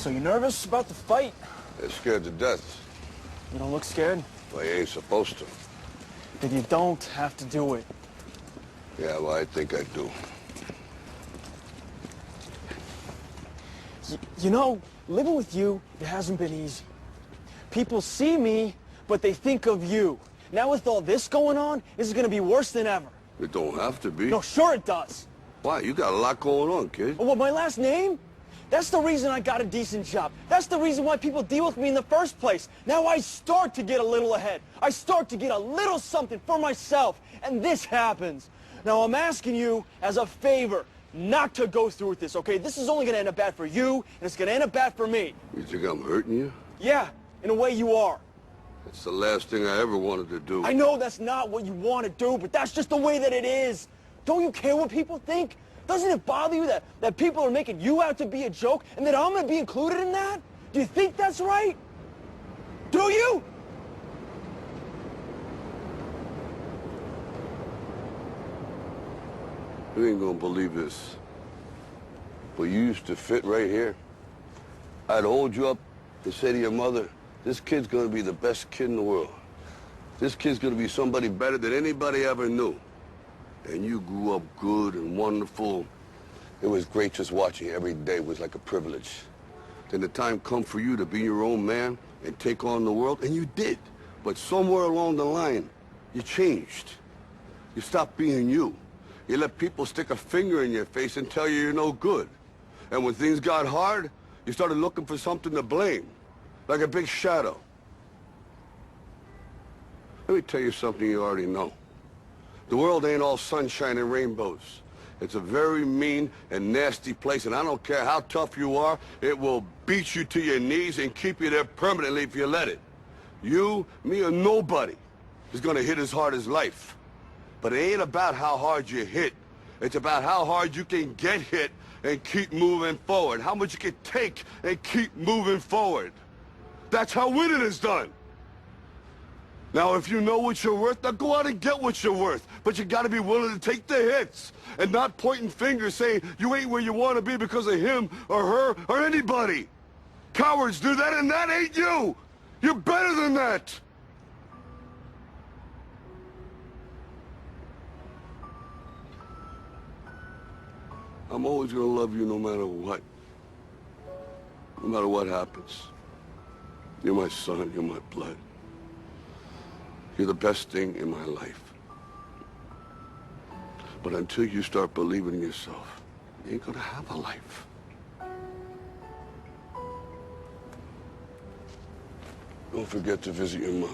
So you nervous about the fight? They're scared to death. You don't look scared? Well, you ain't supposed to. Then you don't have to do it. Yeah, well, I think I do. You know, living with you, it hasn't been easy. People see me, but they think of you. Now with all this going on, this is gonna be worse than ever. It don't have to be. No, sure it does. Why? You got a lot going on, kid. Oh, what, my last name? That's the reason I got a decent job. That's the reason why people deal with me in the first place. Now I start to get a little ahead. I start to get a little something for myself. And this happens. Now I'm asking you as a favor not to go through with this, okay? This is only gonna end up bad for you, and it's gonna end up bad for me. You think I'm hurting you? Yeah, in a way you are. That's the last thing I ever wanted to do. I know that's not what you want to do, but that's just the way that it is. Don't you care what people think? Doesn't it bother you that people are making you out to be a joke and that I'm going to be included in that? Do you think that's right? Do you? You ain't gonna believe this, but you used to fit right here. I'd hold you up and say to your mother, this kid's gonna be the best kid in the world. This kid's gonna be somebody better than anybody ever knew. And you grew up good and wonderful. It was great just watching you every day. It was like a privilege. Then the time come for you to be your own man and take on the world, and you did. But somewhere along the line, you changed. You stopped being you. You let people stick a finger in your face and tell you you're no good. And when things got hard, you started looking for something to blame, like a big shadow. Let me tell you something you already know. The world ain't all sunshine and rainbows. It's a very mean and nasty place, and I don't care how tough you are, it will beat you to your knees and keep you there permanently if you let it. You, me, or nobody is gonna hit as hard as life. But it ain't about how hard you hit. It's about how hard you can get hit and keep moving forward. How much you can take and keep moving forward. That's how winning is done. Now, if you know what you're worth, now go out and get what you're worth. But you gotta be willing to take the hits and not pointing fingers saying you ain't where you want to be because of him or her or anybody. Cowards do that, and that ain't you. You're better than that. I'm always gonna love you no matter what. No matter what happens. You're my son, you're my blood. You're the best thing in my life. But until you start believing in yourself, you ain't gonna have a life. Don't forget to visit your mother.